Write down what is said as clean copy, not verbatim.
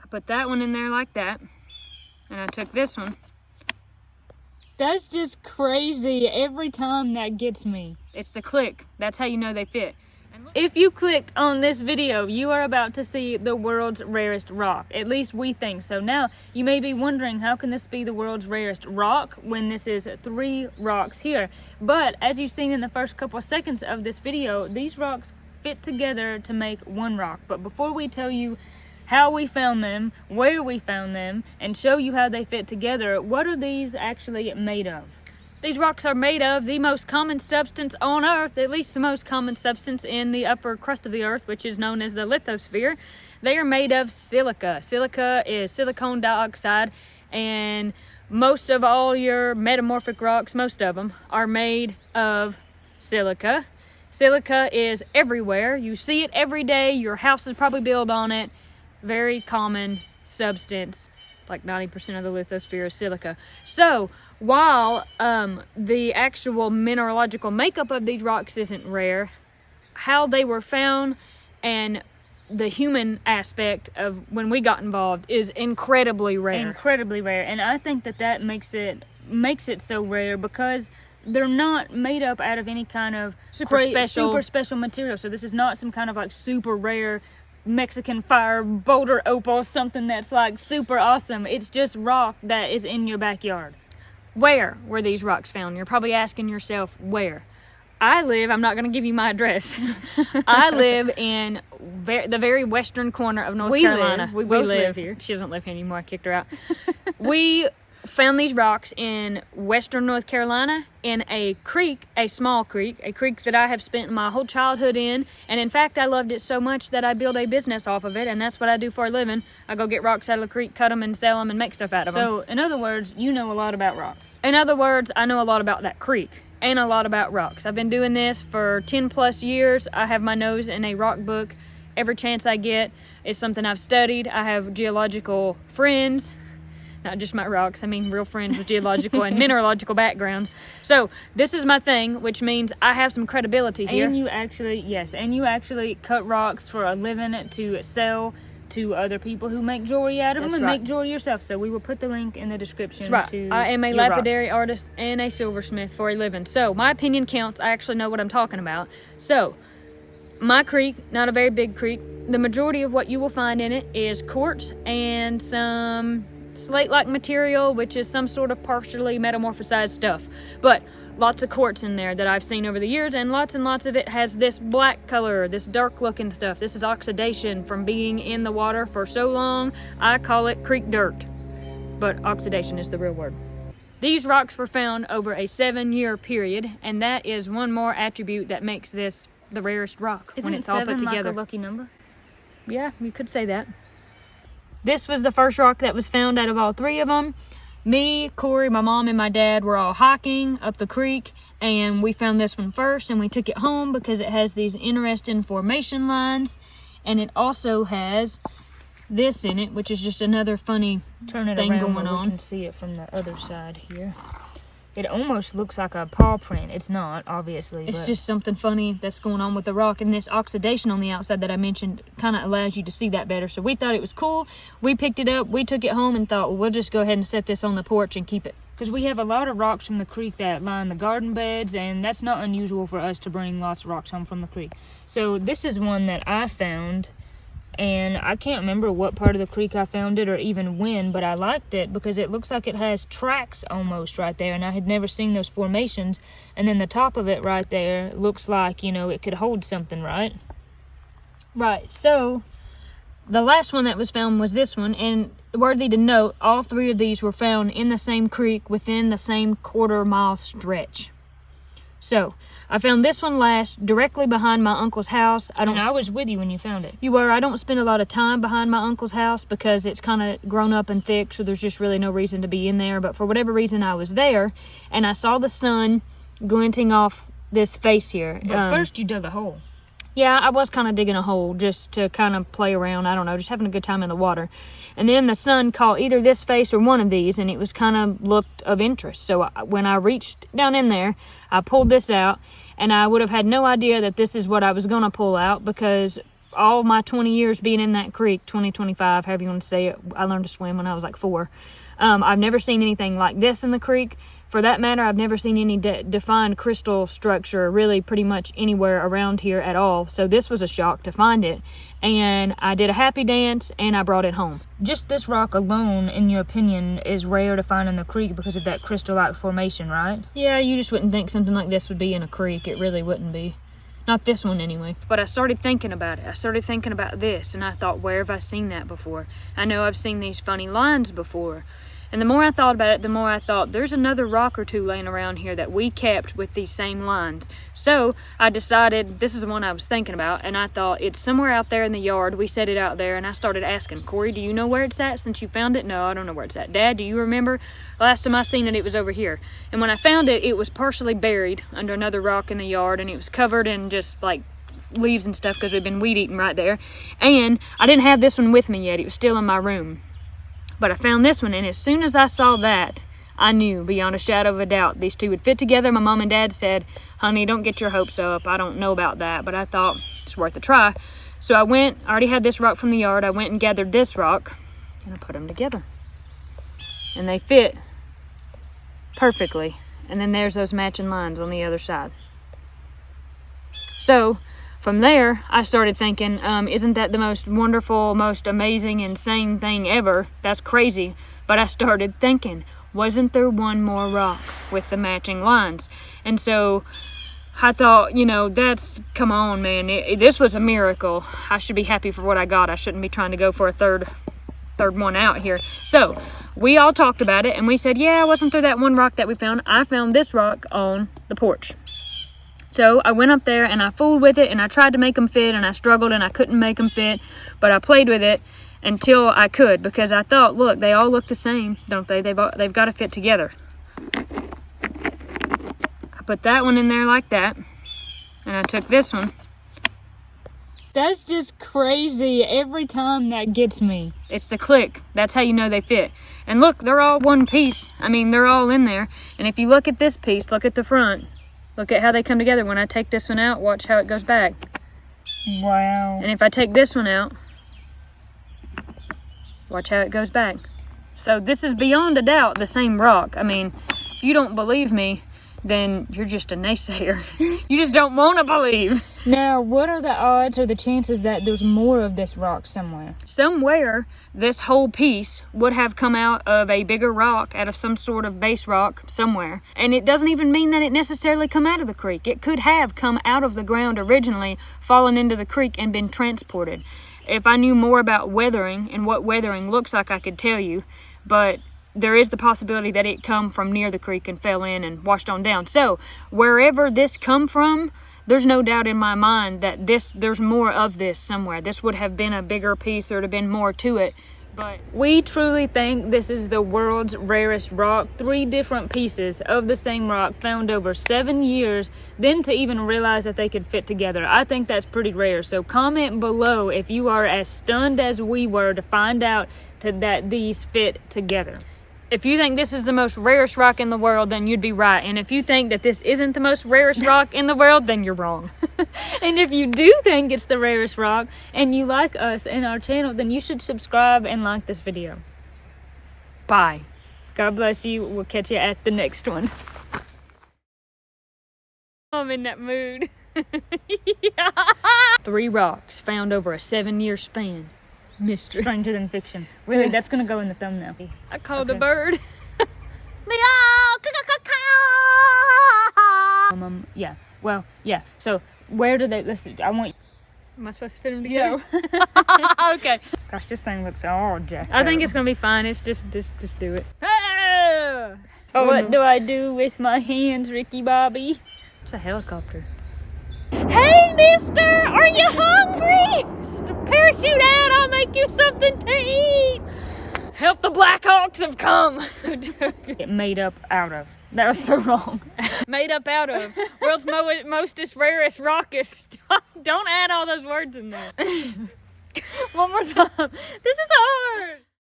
I put that one in there like that, and I took this one. That's just crazy. Every time that gets me. It's the click. That's how you know they fit. If you clicked on this video, you are about to see the world's rarest rock. At least we think so. Now, you may be wondering, how can this be the world's rarest rock when this is 3 rocks here? But as you've seen in the first couple of seconds of this video, these rocks fit together to make 1 rock. But before we tell you how we found them, where we found them, and show you how they fit together, what are these actually made of? These rocks are made of the most common substance on Earth, at least the most common substance in the upper crust of the Earth, which is known as the lithosphere. They are made of silica. Silica is silicon dioxide, and most of all your metamorphic rocks, most of them, are made of silica. Silica is everywhere. You see it every day. Your house is probably built on it. Very common substance. Like 90% of the lithosphere is silica. So while the actual mineralogical makeup of these rocks isn't rare, how they were found and the human aspect of when we got involved is incredibly rare. Incredibly rare. And I think that makes it so rare because they're not made up out of any kind of super special material. So this is not some kind of like super rare Mexican fire boulder opal, something that's like super awesome. It's just rock that is in your backyard. Where were these rocks found? You're probably asking yourself, where? I'm not going to give you my address. I live in the very western corner of North Carolina. We both live here. She doesn't live here anymore. I kicked her out. We found these rocks in western North Carolina in a creek, a small creek, a creek that I have spent my whole childhood in. And in fact, I loved it so much that I built a business off of it. And that's what I do for a living. I go get rocks out of the creek, cut them and sell them and make stuff out of them. So in other words, you know a lot about rocks. In other words, I know a lot about that creek and a lot about rocks. I've been doing this for 10 plus years. I have my nose in a rock book every chance I get. It's something I've studied. I have geological friends. Not just my rocks, I mean real friends with geological and mineralogical backgrounds. So this is my thing, which means I have some credibility here. And you actually cut rocks for a living to sell to other people who make jewelry out of them and make jewelry yourself. So we will put the link in the description. That's right. I am a lapidary artist and a silversmith for a living. So my opinion counts. I actually know what I'm talking about. So my creek, not a very big creek, the majority of what you will find in it is quartz and some slate-like material, which is some sort of partially metamorphosized stuff. But lots of quartz in there that I've seen over the years, and lots of it has this black color, this dark looking stuff. This is oxidation from being in the water for so long. I call it creek dirt, but oxidation is the real word. These rocks were found over a 7-year period, and that is one more attribute that makes this the rarest rock. Isn't when it's all put together. Like a lucky number? Yeah, you could say that. This was the first rock that was found out of all 3 of them. Me, Corey, my mom, and my dad were all hiking up the creek, and we found this one first, and we took it home because it has these interesting formation lines, and it also has this in it, which is just another funny thing going on. We can see it from the other side here. It almost looks like a paw print. It's not, obviously. It's just something funny that's going on with the rock. And this oxidation on the outside that I mentioned kind of allows you to see that better. So we thought it was cool. We picked it up. We took it home and thought, well, we'll just go ahead and set this on the porch and keep it. Because we have a lot of rocks from the creek that line the garden beds. And that's not unusual for us to bring lots of rocks home from the creek. So this is one that I found. And I can't remember what part of the creek I found it or even when, but I liked it because it looks like it has tracks almost right there, and I had never seen those formations. And then the top of it right there looks like, you know, it could hold something, right? Right, so the last one that was found was this one, and worthy to note, all 3 of these were found in the same creek within the same quarter-mile stretch. So I found this one last, directly behind my uncle's house. I was with you when you found it. You were. I don't spend a lot of time behind my uncle's house because it's kind of grown up and thick, so there's just really no reason to be in there. But for whatever reason, I was there, and I saw the sun glinting off this face here. But first, you dug a hole. Yeah, I was kind of digging a hole just to kind of play around. I don't know, just having a good time in the water. And then the sun caught either this face or one of these, and it was kind of looked of interest. So when I reached down in there, I pulled this out, and I would have had no idea that this is what I was going to pull out because all my 20 years being in that creek, 25, however you want to say it, I learned to swim when I was like 4. I've never seen anything like this in the creek. For that matter, I've never seen any defined crystal structure really pretty much anywhere around here at all. So this was a shock to find it. And I did a happy dance and I brought it home. Just this rock alone, in your opinion, is rare to find in the creek because of that crystal-like formation, right? Yeah, you just wouldn't think something like this would be in a creek. It really wouldn't be. Not this one anyway. But I started thinking about it. I started thinking about this and I thought, where have I seen that before? I know I've seen these funny lines before. And the more I thought about it, the more I thought, there's another rock or two laying around here that we kept with these same lines. So I decided, this is the one I was thinking about, and I thought, it's somewhere out there in the yard. We set it out there, and I started asking, Corey, do you know where it's at since you found it? No, I don't know where it's at. Dad, do you remember? Last time I seen it, it was over here. And when I found it, it was partially buried under another rock in the yard, and it was covered in just like leaves and stuff because we've been weed eating right there. And I didn't have this one with me yet. It was still in my room. But I found this one, and as soon as I saw that, I knew beyond a shadow of a doubt these two would fit together. My mom and dad said, honey, don't get your hopes up. I don't know about that, but I thought it's worth a try. So I already had this rock from the yard. I went and gathered this rock, and I put them together. And they fit perfectly. And then there's those matching lines on the other side. So from there, I started thinking, isn't that the most wonderful, most amazing, insane thing ever? That's crazy. But I started thinking, wasn't there one more rock with the matching lines? And so I thought, you know, come on, man. This was a miracle. I should be happy for what I got. I shouldn't be trying to go for a third one out here. So we all talked about it, and we said, yeah, wasn't there that one rock that we found? I found this rock on the porch. So I went up there and I fooled with it and I tried to make them fit and I struggled and I couldn't make them fit, but I played with it until I could because I thought, look, they all look the same, don't they? They've got to fit together. I put that one in there like that, and I took this one. That's just crazy. Every time that gets me. It's the click. That's how you know they fit. And look, they're all one piece. I mean, they're all in there. And if you look at this piece, look at the front. Look at how they come together. When I take this one out, watch how it goes back. Wow. And if I take this one out, watch how it goes back. So this is beyond a doubt the same rock. I mean, if you don't believe me, then you're just a naysayer. You just don't want to believe. Now, what are the odds or the chances that there's more of this rock somewhere? Somewhere, this whole piece would have come out of a bigger rock, out of some sort of base rock somewhere. And it doesn't even mean that it necessarily come out of the creek. It could have come out of the ground originally, fallen into the creek, and been transported. If I knew more about weathering and what weathering looks like, I could tell you. But there is the possibility that it come from near the creek and fell in and washed on down. So wherever this come from, there's no doubt in my mind that there's more of this somewhere. This would have been a bigger piece. There would have been more to it. But we truly think this is the world's rarest rock. 3 different pieces of the same rock found over 7 years, then to even realize that they could fit together. I think that's pretty rare. So comment below if you are as stunned as we were to find out that these fit together. If you think this is the most rarest rock in the world, then you'd be right. And if you think that this isn't the most rarest rock in the world, then you're wrong. And if you do think it's the rarest rock and you like us and our channel, then you should subscribe and like this video. Bye. God bless you. We'll catch you at the next one. I'm in that mood. Yeah. 3 rocks found over a 7-year span. Mystery. Stranger than fiction. Really, that's gonna go in the thumbnail. I called a bird. Yeah. Well, yeah. So where do they? Listen, I want. Am I supposed to fit them together? Yeah. Okay. Gosh, this thing looks all jacked I think up. it's gonna be fine. It's just do it. What do I do with my hands, Ricky Bobby? It's a helicopter. Hey, mister, are you hungry? Parachute out, I'll make you something to eat. Help, the Blackhawks have come. Get made up out of. That was so wrong. Made up out of. World's mostest, rarest, rockest. Don't add all those words in there. One more time. This is hard.